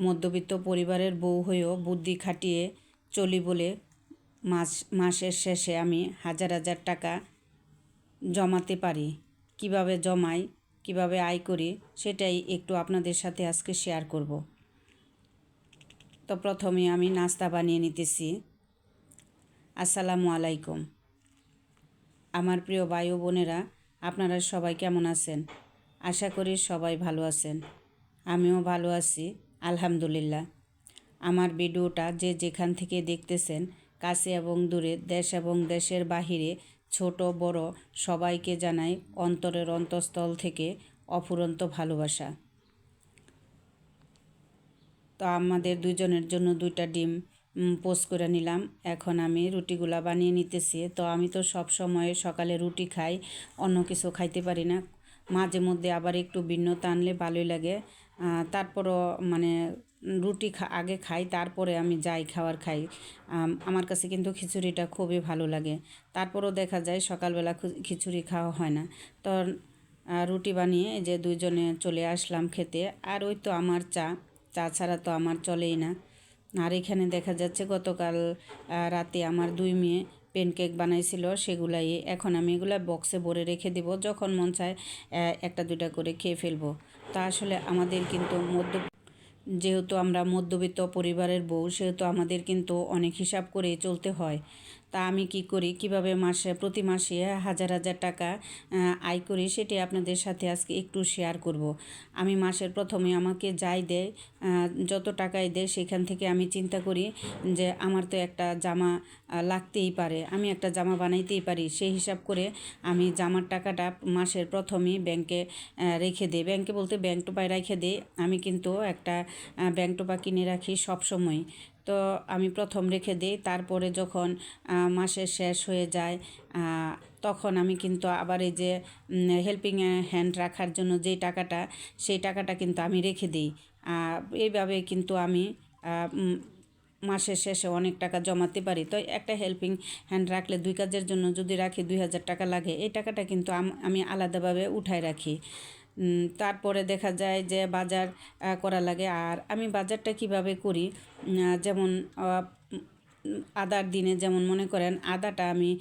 মধ্যবিত্ত পরিবারের বউ হয়েও বুদ্ধি খাটিয়ে চলি বলে মাসের শেষে আমি হাজার হাজার টাকা জমাতে পারি। কিভাবে জমাই, কিভাবে আয় করি, সেটাই একটু আপনাদের সাথে আজকে শেয়ার করব। তো প্রথমে আমি নাস্তা বানিয়ে নিতেছি। আসসালামু আলাইকুম। আমার প্রিয় ভাই ও বোনেরা, আপনারা সবাই কেমন আছেন? আশা করি সবাই ভালো আছেন। আমিও ভালো আছি, আলহামদুলিল্লাহ। আমার ভিডিওটা যে যেখান থেকে দেখতেছেন, কাছে এবং দূরে, দেশ এবং দেশের বাহিরে, ছোট বড় সবাইকে জানাই অন্তরের অন্তঃস্থল থেকে অফুরন্ত ভালোবাসা। তো আমাদের দুজনের জন্য 2টা ডিম পোস্ট করে নিলাম। এখন আমি রুটিগুলা বানিয়ে নিতেছি। তো আমি তো সব সময় সকালে রুটি খাই, অন্য কিছু খাইতে পারি না। মাঝে মধ্যে আবার একটু ভিন্নতা আনলে ভালোই লাগে। তারপরও মানে রুটি আগে খাই, তারপরে আমি যাই খাওয়ার খাই। আমার কাছে কিন্তু খিচুড়িটা খুবই ভালো লাগে। তারপরও দেখা যায় সকালবেলা খিচুড়ি খাওয়া হয় না। তো রুটি বানিয়ে যে দুইজনে চলে আসলাম খেতে। আর ওই তো আমার চা ছাড়া তো আমার চলেই না। আর এখানে দেখা যাচ্ছে গতকাল রাতে আমার 2 মেয়ে প্যানকেক বানাইছিল, সেগুলাই এখন আমি এগুলা বক্সে ভরে রেখে দেব, যখন মন চায় 1টা 2টা করে খেয়ে ফেলবো। তা আসলে আমাদের কিন্তু যেহেতু আমরা মধ্যবিত্ত পরিবারের বউ, সেহেতু আমাদের কিন্তু অনেক হিসাব করে চলতে হয়। তা আমি কি করি, কিভাবে প্রতি মাসে হাজার হাজার টাকা আয় করি, সেটি আপনাদের সাথে আজকে একটু শেয়ার করব। আমি মাসের প্রথমে আমাকে যাই দেয়, যত টাকাই দেয়, সেখান থেকে আমি চিন্তা করি যে আমার তো একটা জামা লাগতেই পারে, আমি একটা জামা বানাইতেই পারি। সেই হিসাব করে আমি জামার টাকাটা মাসের প্রথমেই ব্যাংকে রেখে দিই। ব্যাংকে বলতে ব্যাংক টোপায় রেখে দিই। আমি কিন্তু একটা ব্যাংক টোপা কিনে রাখি সব সময়। তো আমি প্রথম রেখে দিই, তারপরে যখন মাসের শেষ হয়ে যায় তখন আমি কিন্তু আবার এই যে হেল্পিং হ্যান্ড রাখার জন্য যেই টাকাটা, সেই টাকাটা কিন্তু আমি রেখে দিই। এইভাবে কিন্তু আমি মাসের শেষে অনেক টাকা জমাতে পারি। তো একটা হেল্পিং হ্যান্ড রাখলে 2 কাজের জন্য যদি রাখি 2000 টাকা লাগে, এই টাকাটা কিন্তু আমি আলাদাভাবে উঠায় রাখি। তারপরে দেখা যায় যে বাজার করা লাগে। আর আমি বাজারটা কিভাবে করি, যেমন আদার দিনে যেমন মনে করেন আদাটা আমি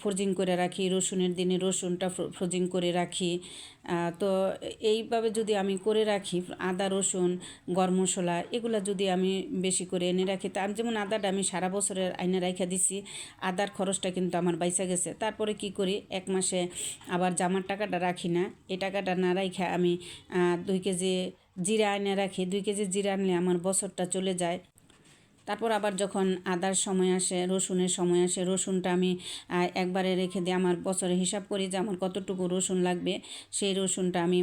ফ্রোজিং করে রাখি, রসুনের দিনে রসুনটা ফ্রোজিং করে রাখি। তো এইভাবে যদি আমি করে রাখি, আদা রসুন গরম মশলা এগুলো যদি আমি বেশি করে এনে রাখি, তা যেমন আদাটা আমি সারা বছরের আইনে রাখা দিছি, আদার খরচটা কিন্তু আমার বাইসা গেছে। তারপরে কি করি, 1 মাসে আবার জামার টাকাটা রাখি না, এই টাকাটা না রাখা আমি 2 কেজি জিরা এনে রাখি। 2 কেজি জিরা আনলে আমার বছরটা চলে যায়। তারপর আবার যখন আদার সময় আসে, রসুনের সময় আসে, রসুনটা আমি একবারে রেখে দিই। আমার বছরে হিসাব করি যে আমার কতটুকু রসুন লাগবে, সেই রসুনটা আমি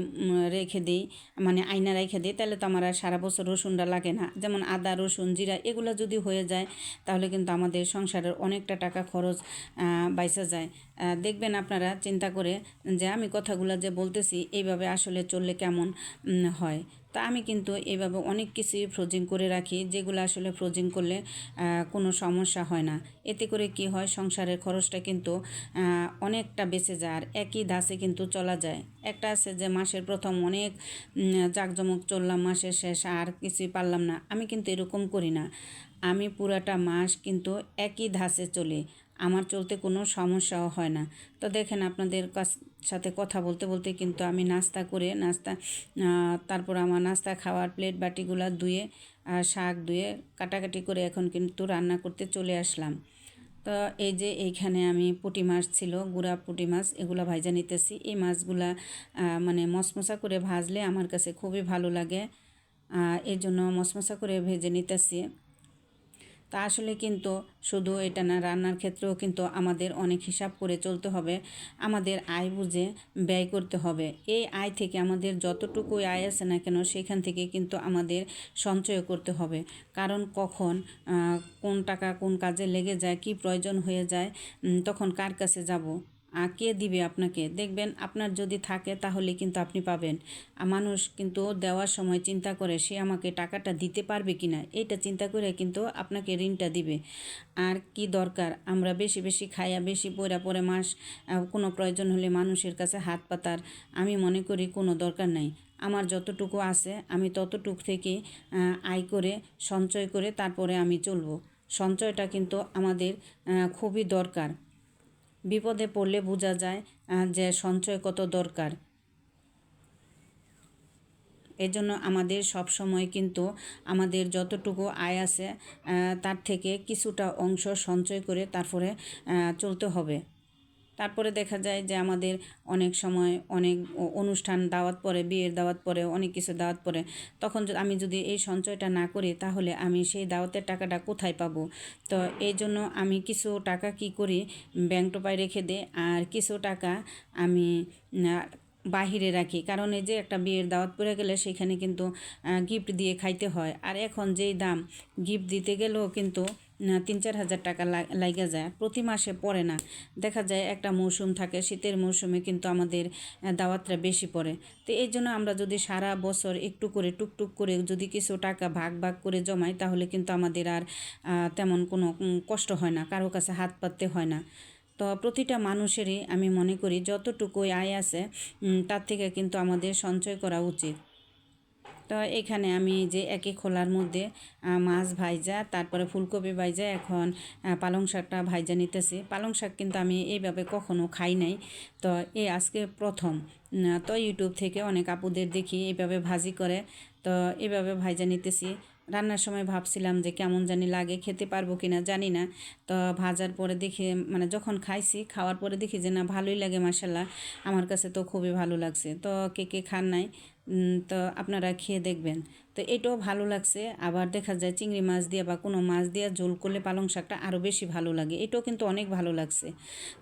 রেখে দিই, মানে আয়না রেখে দিই। তাহলে তো আমার আর সারা বছর রসুনটা লাগে না। যেমন আদা রসুন জিরা এগুলো যদি হয়ে যায়, তাহলে কিন্তু আমাদের সংসারের অনেকটা টাকা খরচ বাইসা যায়। দেখবেন আপনারা চিন্তা করে যে আমি কথাগুলো যে বলতেছি এইভাবে আসলে চললে কেমন হয়। তা আমি কিন্তু এইভাবে অনেক কিছুই ফ্রোজিং করে রাখি, যেগুলো আসলে ফ্রোজিং করলে কোনো সমস্যা হয় না। এতে করে কি হয়, সংসারের খরচটা কিন্তু অনেকটা বেঁচে যায়, আর একই ধাঁচে কিন্তু চলা যায়। একটা আছে যে মাসের প্রথম অনেক জাঁকজমক চললাম, মাসের শেষ আর কিছুই পারলাম না। আমি কিন্তু এরকম করি না। আমি পুরাটা মাস কিন্তু একই ধাঁচে চলি, আমার চলতে কোনো সমস্যাও হয় না। তো দেখেন, আপনাদের সাথে কথা বলতে বলতে কিন্তু আমি তারপর আমার নাস্তা খাওয়ার প্লেট বাটিগুলো ধুয়ে, শাক ধুয়ে কাটাকাটি করে এখন কিন্তু রান্না করতে চলে আসলাম। তো এই যে এইখানে আমি পুঁটি মাছ ছিল, গুঁড়া পুঁটি মাছ, এগুলো ভাজা নিতেছি। এই মাছগুলা মানে মশমশা করে ভাজলে আমার কাছে খুবই ভালো লাগে, এর জন্য মশমশা করে ভেজে নিতেছি। তা আসলে কিন্তু শুধু এটা না, রান্নার ক্ষেত্রেও কিন্তু আমাদের অনেক হিসাব করে চলতে হবে। আমাদের আয় বুঝে ব্যয় করতে হবে। এই আয় থেকে আমাদের যতটুকু আয় আছে না কেন, সেখান থেকে কিন্তু আমাদের সঞ্চয় করতে হবে। কারণ কখন কোন টাকা কোন কাজে লেগে যায়, কি প্রয়োজন হয়ে যায়, তখন কার কাছে যাব, কে দিবে আপনাকে। দেখবেন আপনার যদি থাকে তাহলে কিন্তু আপনি পাবেন। মানুষ কিন্তু দেওয়ার সময় চিন্তা করে সে আমাকে টাকাটা দিতে পারবে কিনা, এইটা চিন্তা করে কিন্তু আপনাকে ঋণটা দিবে। আর কি দরকার আমরা বেশি বেশি খাইয়া বেশি পরে মাস কোনো প্রয়োজন হলে মানুষের কাছে হাত পাতার, আমি মনে করি কোনো দরকার নাই। আমার যতটুকু আছে আমি ততটুকু থেকে আয় করে সঞ্চয় করে তারপরে আমি চলবো। সঞ্চয়টা কিন্তু আমাদের খুবই দরকার। বিপদে পড়লে বোঝা যায় যে সঞ্চয় কত দরকার। এজন্য আমাদের সব সময় কিন্তু আমাদের যতটুকু আয় আছে তার থেকে কিছুটা অংশ সঞ্চয় করে তারপরে চলতে হবে। তারপরে দেখা যায় যে আমাদের অনেক সময় অনেক অনুষ্ঠান দাওয়াত পড়ে, বিয়ের দাওয়াত পড়ে, অনেক কিছু দাওয়াত পড়ে। তখন আমি যদি এই সঞ্চয়টা না করি তাহলে আমি সেই দাওয়াতের টাকাটা কোথায় পাবো? তো এই জন্য আমি কিছু টাকা কি করি, ব্যাংক টোপায় রেখে দিই, আর কিছু টাকা আমি বাহিরে রাখি। কারণ এই যে একটা বিয়ের দাওয়াত পড়ে গেলে সেখানে কিন্তু গিফট দিয়ে খাইতে হয়। আর এখন যেই দাম, গিফট দিতে গেলেও কিন্তু 3-4 হাজার টাকা লাগা যায়, প্রতি মাসে পড়ে না। দেখা যায় একটা মৌসুম থাকে, শীতের মৌসুমে কিন্তু আমাদের দাওয়াতটা বেশি পড়ে। তো এই জন্য আমরা যদি সারা বছর একটু করে টুকটুক করে যদি কিছু টাকা ভাগ ভাগ করে জমাই তাহলে কিন্তু আমাদের আর তেমন কোনো কষ্ট হয় না, কারো কাছে হাত পাততে হয় না। তো প্রতিটা মানুষেরই আমি মনে করি যতটুকু আয় আছে তার থেকে কিন্তু আমাদের সঞ্চয় করা উচিত। তো এখানে আমি যে একই খোলার মধ্যে মাছ ভাইজা, তারপরে ফুলকপি ভাইজা, এখন পালং শাকটা ভাইজা নিতেছি। পালং শাক কিন্তু আমি এইভাবে কখনো খাই নাই, তো এই আজকে প্রথম। তো ইউটিউব থেকে অনেক আপুদের দেখি এইভাবে ভাজি করে, তো এইভাবে ভাইজা নিতেছি। রান্নার সময় ভাবছিলাম যে কেমন জানি লাগে, খেতে পারবো কিনা জানি না। তো ভাজার পরে দেখি, মানে যখন খাইছি, খাওয়ার পরে দেখি যে না, ভালোই লাগে মাশাল্লাহ। আমার কাছে তো খুবই ভালো লাগছে। তো কে কে খান নাই তো আপনারা খেয়ে দেখবেন। তো এটাও ভালো লাগছে। আবার দেখা যায় চিংড়ি মাছ দিয়ে বা কোনো মাছ দিয়ে ঝোল করলে পালং শাকটা আরও বেশি ভালো লাগে। এটাও কিন্তু অনেক ভালো লাগছে।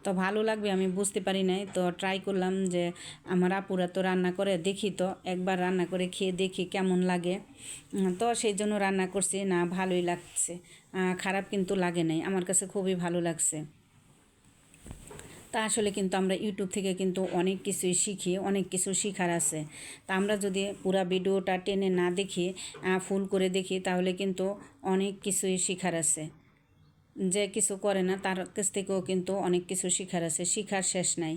তো ভালো লাগবে আমি বুঝতে পারি নাই, তো ট্রাই করলাম যে আমার আপুরা তো রান্না করে, দেখি তো একবার রান্না করে খেয়ে দেখি কেমন লাগে। তো সেই জন্য রান্না করছি, না ভালোই লাগছে, খারাপ কিন্তু লাগে নাই, আমার কাছে খুবই ভালো লাগছে। তা আসলে কিন্তু আমরা ইউটিউব থেকে কিন্তু অনেক কিছুই শিখি, অনেক কিছু শেখার আছে। তা আমরা যদি পুরো ভিডিওটা টেনে না দেখি, ফুল করে দেখি, তাহলে কিন্তু অনেক কিছুই শেখার আছে। যে কিছু করে না তার কাছ থেকেও কিন্তু অনেক কিছু শেখার আছে, শেখার শেষ নাই।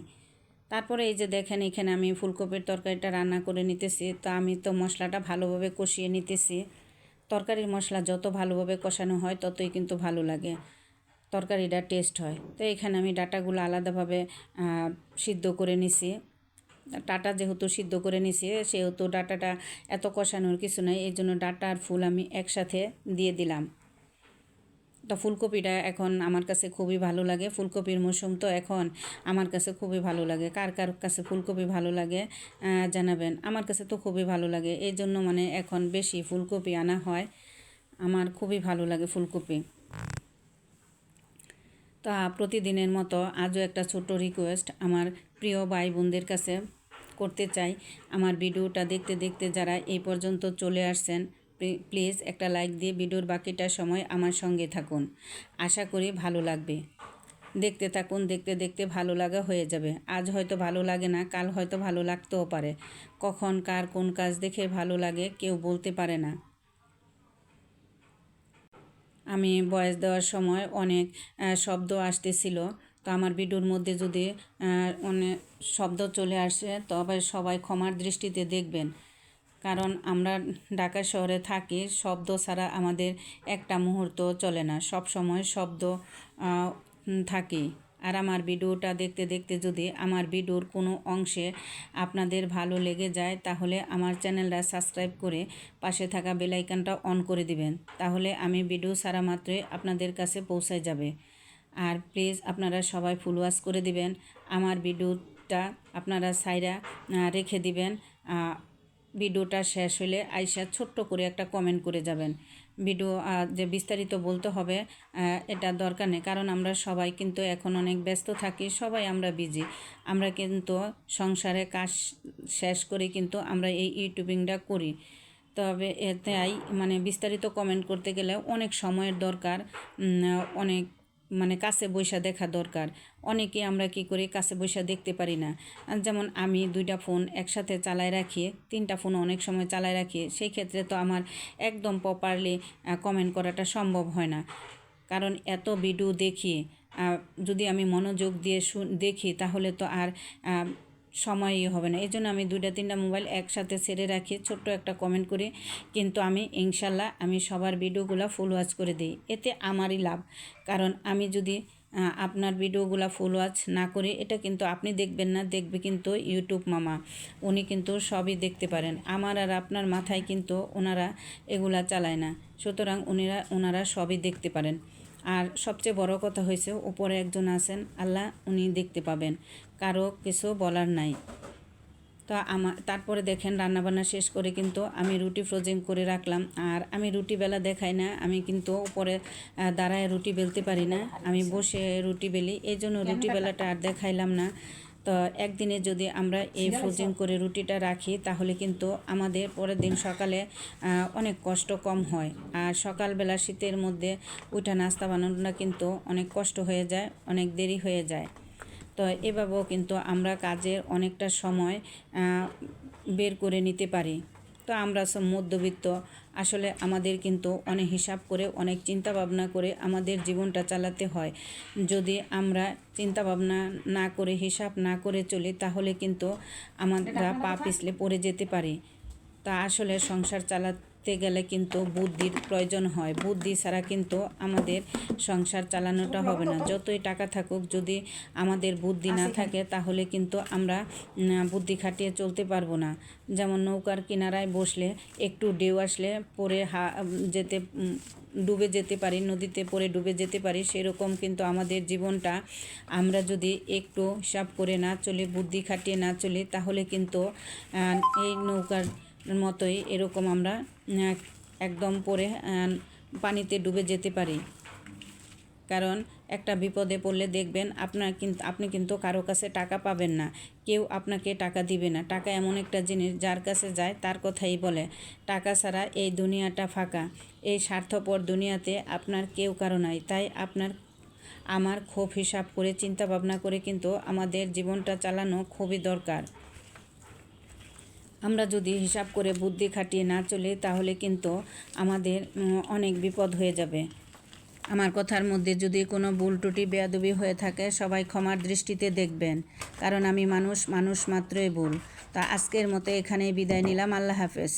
তারপরে এই যে দেখেন, এখানে আমি ফুলকপির তরকারিটা রান্না করে নিতেছি। তো আমি তো মশলাটা ভালোভাবে কষিয়ে নিতেছি। তরকারির মশলা যত ভালোভাবে কষানো হয় ততই কিন্তু ভালো লাগে, তরকারিটা টেস্ট হয়। তো এখানে আমি ডাটাগুলো আলাদাভাবে সিদ্ধ করে নিছি। ডাটা যেহেতু সিদ্ধ করে নিছি সেহেতু ডাটাটা এত কষানোর কিছু নাই, এই জন্য ডাটা আর ফুল আমি একসাথে দিয়ে দিলাম। তো ফুলকপিটা এখন আমার কাছে খুবই ভালো লাগে, ফুলকপির মৌসুম তো এখন, আমার কাছে খুবই ভালো লাগে। কার কার কাছে ফুলকপি ভালো লাগে জানাবেন। আমার কাছে তো খুবই ভালো লাগে, এই জন্য মানে এখন বেশি ফুলকপি আনা হয়। আমার খুবই ভালো লাগে ফুলকপি। তা প্রতিদিনের মতো আজও একটা ছোট্ট রিকোয়েস্ট আমার প্রিয় ভাই বোনদের কাছে করতে চাই। আমার ভিডিওটা দেখতে দেখতে যারা এই পর্যন্ত চলে আসছেন, প্লিজ একটা লাইক দিয়ে ভিডিওর বাকিটা সময় আমার সঙ্গে থাকুন। আশা করি ভালো লাগবে। দেখতে থাকুন, দেখতে দেখতে ভালো লাগা হয়ে যাবে। আজ হয়তো ভালো লাগে না, কাল হয়তো ভালো লাগতেও পারে। কখন কার কোন কাজ দেখে ভালো লাগে কেউ বলতে পারে না। আমি ভয়েস দেওয়ার সময় অনেক শব্দ আসতেছিল, তো আমার ভিডিওর মধ্যে যদি অনেক শব্দ চলে আসে তবে সবাই ক্ষমার দৃষ্টিতে দেখবেন। কারণ আমরা ঢাকা শহরে থাকি, শব্দ ছাড়া আমাদের একটা মুহূর্ত চলে না, সব সময় শব্দ থাকে। আর আমার ভিডিওটা দেখতে দেখতে যদি আমার ভিডিওর কোনো অংশে আপনাদের ভালো লেগে যায় তাহলে আমার চ্যানেলটা সাবস্ক্রাইব করে পাশে থাকা বেল আইকনটা অন করে দিবেন, তাহলে আমি ভিডিও ছাড়া মাত্রই আপনাদের কাছে পৌঁছায় যাবে। আর প্লিজ আপনারা সবাই ফুল ওয়াচ করে দিবেন। আমার ভিডিওটা আপনারা সাইরা রেখে দিবেন। ভিডিওটা শেষ হলে আইসা ছোট্ট করে একটা কমেন্ট করে যাবেন। ভিডিও যে বিস্তারিত বলতে হবে এটা দরকার নেই, কারণ আমরা সবাই কিন্তু এখন অনেক ব্যস্ত থাকি, সবাই আমরা বিজি। আমরা কিন্তু সংসারে কাজ শেষ করে কিন্তু আমরা এই ইউটিউবিংটা করি। তবে এটাই মানে বিস্তারিত কমেন্ট করতে গেলে অনেক সময়ের দরকার, অনেক মানে কাছে বৈশা দেখা দরকার। অনেকে আমরা কি করি, কাছে বৈশা দেখতে পারি না। যেমন আমি 2টা ফোন একসাথে চালায় রাখি, 3টা ফোন অনেক সময় চালায় রাখি, সেই ক্ষেত্রে তো আমার একদম প্রপারলি কমেন্ট করাটা সম্ভব হয় না। কারণ এত ভিডিও দেখি, যদি আমি মনোযোগ দিয়ে দেখি তাহলে তো আর সময়ই হবে না। এই জন্য আমি 2-3টা মোবাইল একসাথে ছেড়ে রাখি, ছোট্ট একটা কমেন্ট করি, কিন্তু আমি ইনশাল্লাহ আমি সবার ভিডিওগুলো ফুল ওয়াচ করে দিই। এতে আমারই লাভ, কারণ আমি যদি আপনার ভিডিওগুলো ফুল ওয়াচ না করি, এটা কিন্তু আপনি দেখবেন না, দেখবে কিন্তু ইউটিউব মামা। উনি কিন্তু সবই দেখতে পারেন। আমার আর আপনার মাথায় কিন্তু ওনারা এগুলা চালায় না, সুতরাং ওনারা সবই দেখতে পারেন। আর সবচেয়ে বড় কথা হয়েছে, উপরে একজন আছেন আল্লাহ, উনি দেখতে পাবেন, কারো কিছু বলার নাই। তো তারপরে দেখেন রান্নাবান্না শেষ করে কিন্তু আমি রুটি ফ্রোজেন করে রাখলাম। আর আমি রুটি বেলা দেখাই না, আমি কিন্তু উপরে দাঁড়ায় রুটি বেলতে পারি না, আমি বসে রুটি বেলি, এই জন্য রুটি বেলাটা আর দেখাইলাম না। তো একদিনে যদি আমরা এই ফ্রোজেন করে রুটিটা রাখি, তাহলে কিন্তু আমাদের পরের দিন সকালে অনেক কষ্ট কম হয়। আর সকালবেলা শীতের মধ্যে উঠা নাস্তা বানানোটা কিন্তু অনেক কষ্ট হয়ে যায়, অনেক দেরি হয়ে যায়। তো এভাবেও কিন্তু আমরা কাজের অনেকটা সময় বের করে নিতে পারি। তো আমরা সব মধ্যবিত্ত, আসলে আমাদের কিন্তু অনেক হিসাব করে, অনেক চিন্তা ভাবনা করে আমাদের জীবনটা চালাতে হয়। যদি আমরা চিন্তা ভাবনা না করে, হিসাব না করে চলি, তাহলে কিন্তু আমরা পা পিছলে পড়ে যেতে পারি। তা আসলে সংসার চালাতে গেলে কিন্তু বুদ্ধির প্রয়োজন হয়, বুদ্ধি ছাড়া কিন্তু আমাদের সংসার চালানোটা হবে না। যতই টাকা থাকুক, যদি আমাদের বুদ্ধি না থাকে, তাহলে কিন্তু আমরা বুদ্ধি খাটিয়ে চলতে পারবো না। যেমন নৌকার কিনারায় বসলে একটু ঢেউ আসলে পরে ডুবে যেতে পারি, নদীতে পড়ে ডুবে যেতে পারি, সেরকম কিন্তু আমাদের জীবনটা আমরা যদি একটু হিসাব করে না চলি, বুদ্ধি খাটিয়ে না চলি, তাহলে কিন্তু এই নৌকার মতোই এরকম আমরা একদম পরে পানিতে ডুবে যেতে পারি। কারণ একটা বিপদে পড়লে দেখবেন আপনি কিন্তু কারো কাছে টাকা পাবেন না, কেউ আপনাকে টাকা দিবে না। টাকা এমন একটা জিনিস, যার কাছে যায় তার কথাই বলে। টাকা ছাড়া এই দুনিয়াটা ফাঁকা, এই স্বার্থপর দুনিয়াতে আপনার কেউ কারো নাই। তাই আমার খুব হিসাব করে, চিন্তা ভাবনা করে কিন্তু আমাদের জীবনটা চালানো খুবই দরকার। আমরা যদি হিসাব করে বুদ্ধি খাটিয়ে না চলি, তাহলে কিন্তু আমাদের অনেক বিপদ হয়ে যাবে। আমার কথার মধ্যে যদি কোনো ভুল ত্রুটি বেয়াদবি হয়ে থাকে, সবাই ক্ষমার দৃষ্টিতে দেখবেন, কারণ আমি মানুষ মাত্রই ভুল। তা আজকের মতো এখানেই বিদায় নিলাম। আল্লাহ হাফেজ।